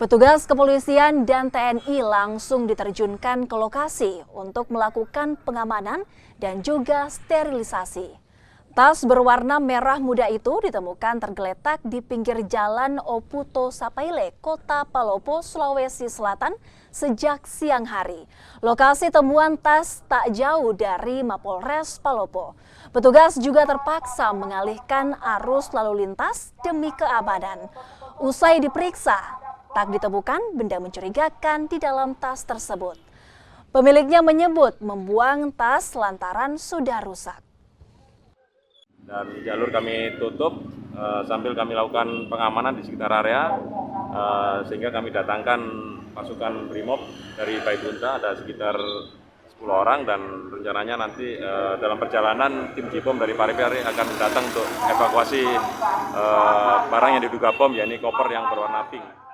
Petugas kepolisian dan TNI langsung diterjunkan ke lokasi untuk melakukan pengamanan dan juga sterilisasi. Tas berwarna merah muda itu ditemukan tergeletak di pinggir jalan Oputo Sapaile, Kota Palopo, Sulawesi Selatan sejak siang hari. Lokasi temuan tas tak jauh dari Mapolres Palopo. Petugas juga terpaksa mengalihkan arus lalu lintas demi keamanan. Usai diperiksa, tak ditemukan benda mencurigakan di dalam tas tersebut. Pemiliknya menyebut membuang tas lantaran sudah rusak. Dan jalur kami tutup sambil kami lakukan pengamanan di sekitar area sehingga kami datangkan pasukan Brimob dari Baibunta, ada sekitar 10 orang, dan rencananya nanti dalam perjalanan tim Jibom dari Parepare akan datang untuk evakuasi barang yang diduga bom, yakni koper yang berwarna pink.